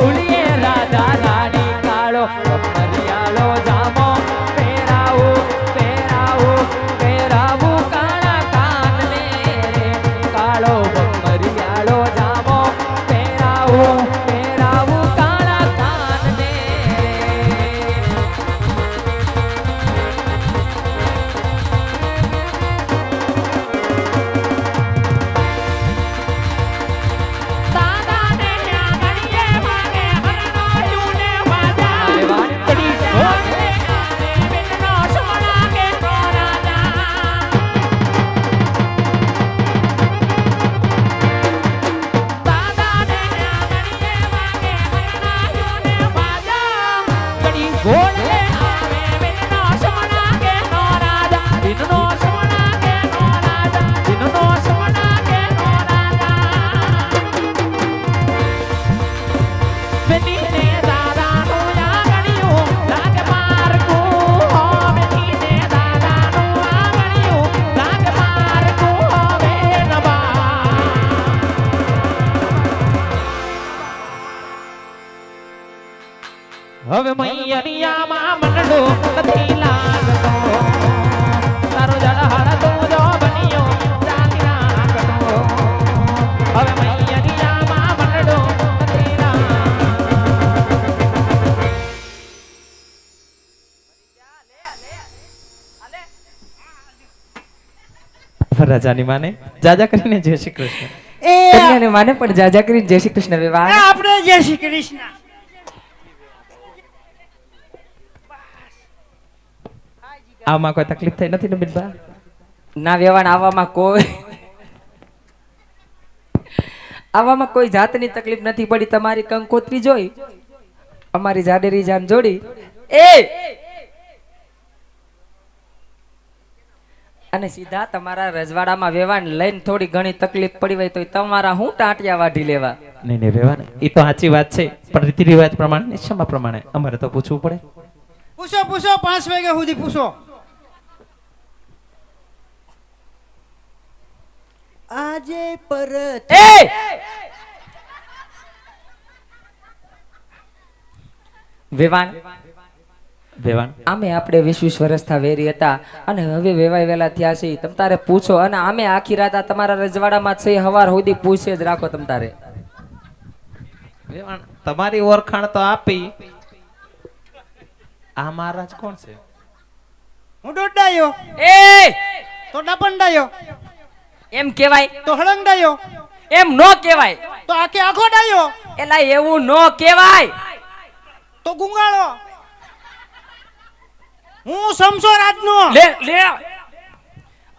ઉલીએ રાધા રાણી કાળો મરિયાળો જામો પહેરાવું પહેરાવું પહેરાવું કાળા કાનને રે કાળો મરિયાળો જામો પહેરાવું પહેરાવું કાળા કાનને હવે મૈયરિયામાં મનડો નથી લાગતો તારો જળહળ તું જો બન્યો ચાલી રાખતો હવે મૈયરિયામાં મનડો નથી લાગતો રાજાની માને જાજા કરીને જય શ્રી કૃષ્ણ કન્યાને માને પણ જાજા કરીને જય શ્રી કૃષ્ણ વિવાહ આપણે જય શ્રી કૃષ્ણ આમાં કોઈ તકલીફ થઈ નથી ને બિનબા ના વેવાણ આવવામાં કોઈ જાતની તકલીફ નથી પડી તમારી કંકોત્રી જોઈ અમારી જાડેરી જાન જોડી અને સીધા તમારા રજવાડામાં વેવાણ લઈને થોડી ઘણી તકલીફ પડી હોય તો તમારા હું ટાંટિયા વાઢી લેવા નહીં વેવાણ એ તો સાચી વાત છે પણ રીતિ રિવાજ પ્રમાણે નિયમ પ્રમાણે અમારે તો પૂછવું પડે પૂછો 5 વાગ્યા સુધી પૂછો આજે પરત વેવાણ વેવાણ આમે આપણે 20 વર્ષથી વેરી હતા અને હવે વેવાય વેલા થયા છે તમ તારે પૂછો અને આમે આખી રાત તમારા રજવાડામાં છે હવાર સુધી પૂછે જ રાખો તમ તારે વેવાણ તમારી ઓળખાણ તો આપી આ મહારાજ કોણ છે હું દોડાયો તો ડપંડાયો એમ કેવાય તો હળંગડાયો એમ નો કેવાય તો આખે આખો ડાયો એલા એવું નો કેવાય તો ગુંગાળો હું સમસો રાજનો લે લે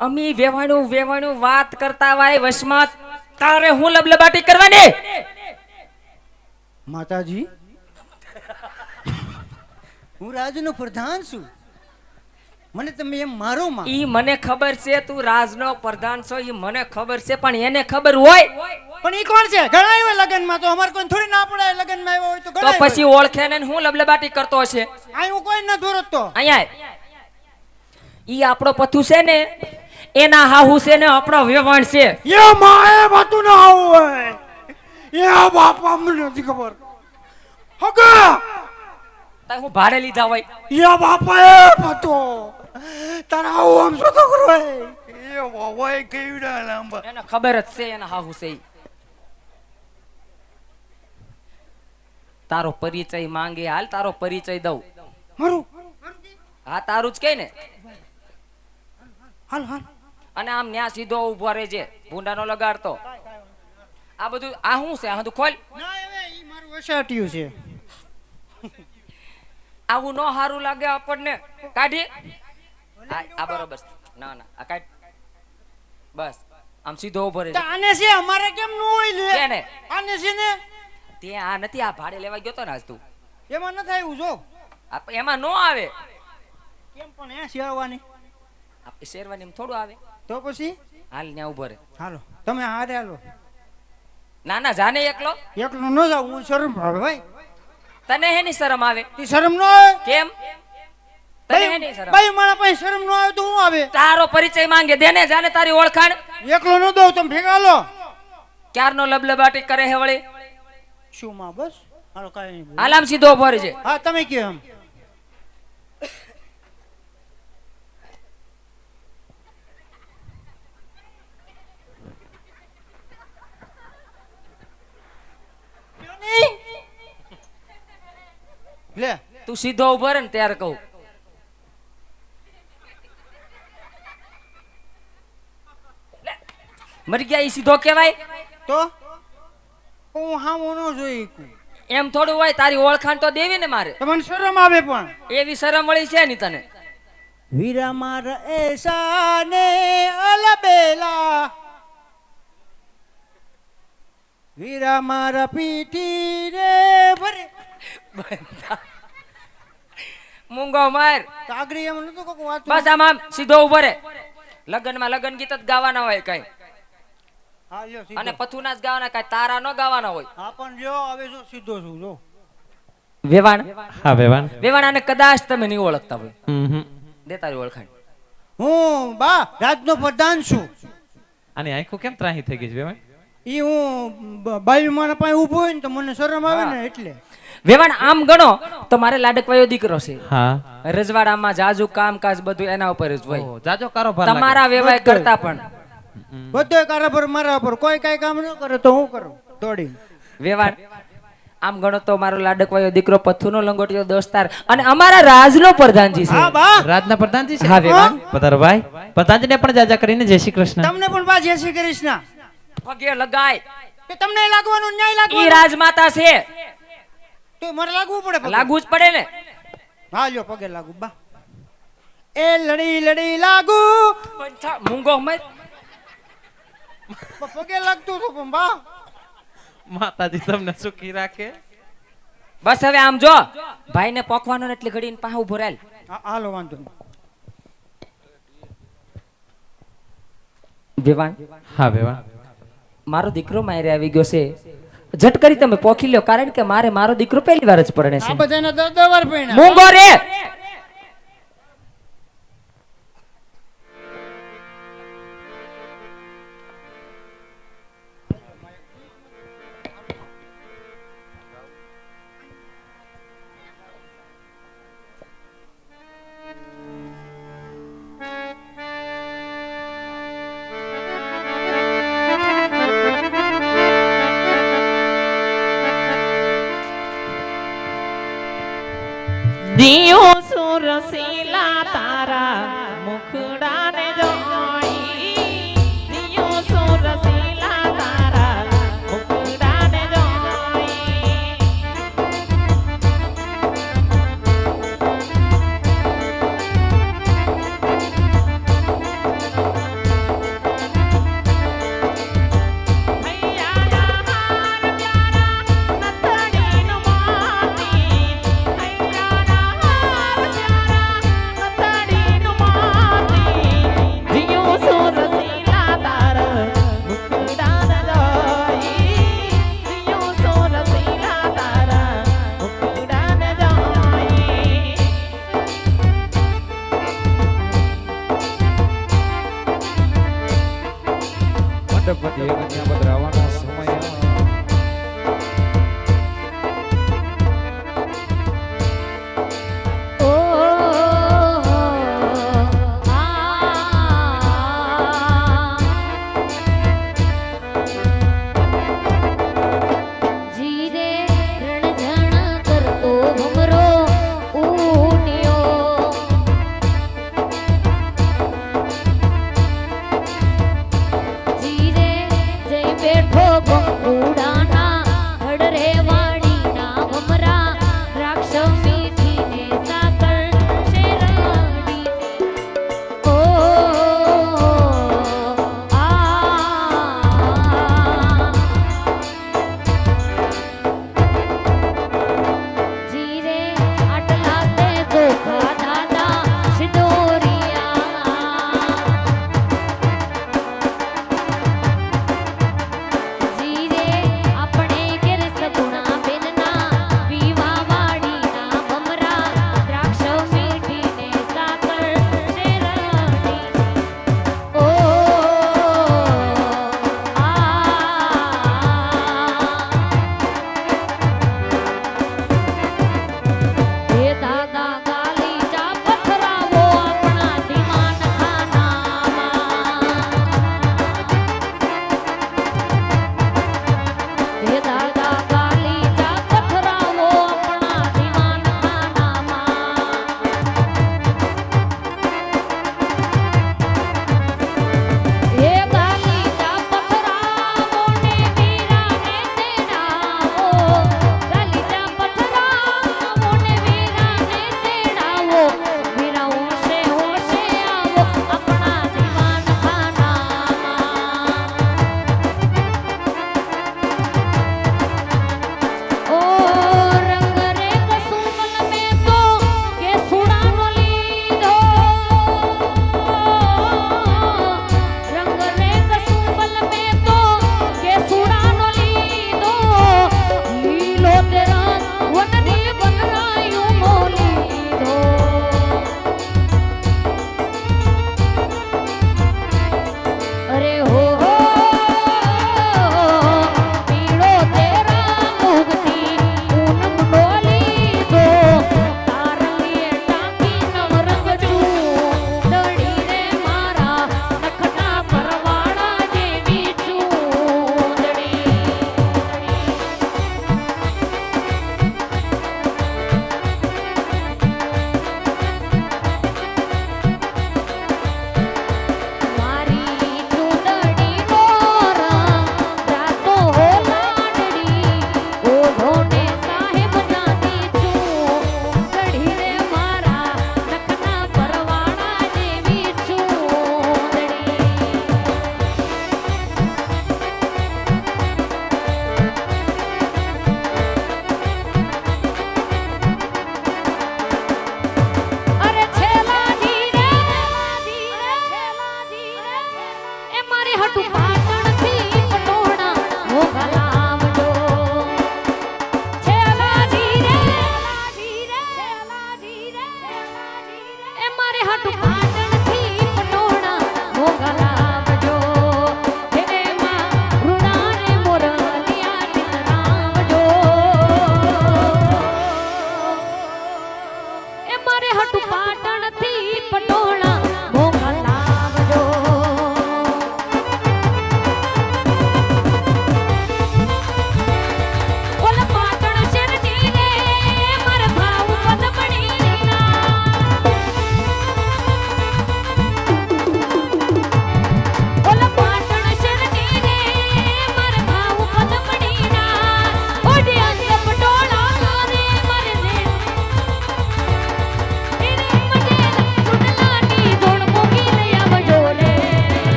અમી વેવાણું વાત કરતા વાય વશમાં તારે હું લબલબાટી કરવાની માતાજી હું રાજનો પ્રધાન છું મને તમે એમ મારો માં ઈ મને ખબર છે તું રાજનો પ્રધાન છો ઈ મને ખબર છે પણ એને ખબર હોય પણ ઈ કોણ છે ઘણા આવ્યા લગનમાં તો અમાર કોઈ થોડી ના પડે લગનમાં આવ્યો હોય તો તો ઘણા પછી ઓળખે ને હું લબલબાટી કરતો હશે આ હું કોઈ ન ધોરતો અહીંયા ઈ આપણો પથુ છે ને એના હાહુ છે ને આપણો વેવાણ છે એ માએ વાતું ના હોય એ બાપા મને નથી ખબર હગા તો હું ભાડે લીધા હોય એ બાપા એ પતો તારા આમ શું તો કરો એ બાબા કેવડા લાંબા એને ખબર જ છે એના હાહુ છે ઈ. તારો પરિચય માંગે હાલ તારો પરિચય દઉં મારું હા તારું જ કે ને હાલ હાલ અને આમ ન્યા સીધો ઉભો રહેજે ભૂંડાનો લગાડતો આ બધું આ શું છે આ બધું ખોલ ના હવે ઈ મારું વસાટ્યું છે આવું નો હારું લાગે આપણને કાઢી આ બરોબર ના ના આ કાઢ બસ આમ સીધો ઉભો રહેજે આને છે અમારે કેમ ન હોય લે કેને આને છે ને તે આ નથી આ ભાડે લેવા ગયો તો ને આજ તું એમાં ન થાય જો એમાં નો આવે કેમ પણ એ શેરવાની આપણે શેરવાની થોડું આવે તો પછી હાલ ન્યા ઉભો રહે હાલો તમે હારે હાલો ના ના જાને એકલો એકલો ન જાવ હું શરમ આવે ભાઈ તને હેની શરમ આવે ઈ શરમ ન આવે કેમ તને હેની શરમ ભાઈ મારા પાસે શરમ ન આવે તો હું આવે તારો પરિચય માંગે દેને જાને તારી ઓળખાણ એકલો ન દઉં તમે ભેગા લો ક્યારનો લબલબાટી કરે હે વળી શું માં બસ હાલો કાંઈ નહીં. આલામ સીધો ઉભો રહેજે. હા તમે કયો એમ. લે તું સીધો ઉભો રહે ને ત્યારે કહું. લે, મરી ગયા ઈ સીધો કહેવાય? તો હું હામો ન જોઈ શકું. એમ થોડું હોય, તારી ઓળખાણ તો દેવી ને મારે. તમને શરમ આવે પણ. એવી શરમ વળી છે ની તને. વીરા મારા એસા ને અલબેલા, વીરા મારા પીઠી રે ભરે. મૂંગો માર. કાગરી એમ નતું કોક વાત. બસ આમ સીધો ઉભો રે. લગનમાં લગન ગીત જ ગાવાના હોય કઈ, હા લ્યો સીધો. અને પથુના જ ગાવાના, કઈ તારા ન ગાવાના હોય. હા પણ લ્યો હવે જો સીધો છું જો. વેવાણ હા વેવાણ. વેવાણ આને કદાચ તમે નહીં ઓળખતા હોય. હમ. દે તારી ઓળખાણ. હું બા રાજનો પ્રધાન છું. આની આંખો કેમ ત્રાહી થઈ ગઈ છે વેવાણ? ઈ હું બાઈ મારા પાસે ઊભો હોય ને તો મને શરમ આવે ને એટલે. વેવાણ આમ ગણો તો મારે લાડકવાયો દીકરો છે. હા. રજવાડામાં જાજુ કામકાજ બધું એના ઉપર જ હોય. ઓહ, જાજો કારોબાર લાગે. તમારા વેવાય કરતા પણ બધો કારભાર મારા પર, કોઈ કઈ કામ ન કરે તો હું કરું દોડી. વેવાણ આમ ગણો તો મારો લાડકવાયો દીકરો પથ્થુનો લંગોટિયો દોસ્તાર અને અમારા રાજનો પ્રધાનજી છે. હા બા રાજના પ્રધાનજી છે. હા વેવાણ. પધારો ભાઈ. પ્રધાનજીને પણ જાજા કરીને જય શ્રી કૃષ્ણ. તમને પણ બા જય શ્રી કૃષ્ણ. પગે લગાય. કે તમને લાગવાનું ન્યાય ઈ લાગવાનું. રાજમાતા છે, તો મારે લાગવું પડે પગે. લાગુ જ પડે ને. હા લ્યો પગે લાગુ બા. એ લડી લડી લાગુ. મૂંગો મર. પગે લાગતું હતું પણ બા. માતાજી તમને સુખી રાખે. બસ હવે આમ જો, ભાઈને પોખવાનો ને એટલે ઘડીને પાસે ઉભો રહેલ. હાલો વાંધો નહીં. વેવાણ હા વેવાણ. મારો દીકરો મારે આવી ગયો છે, ઝટ કરી તમે પોખી લ્યો, કારણ કે મારે મારો દીકરો પહેલી વાર જ પરણે આ છે. બધાના 10 વાર પૈણા. મૂંગો રે. દિયો સુરસીલા તારા મુખડા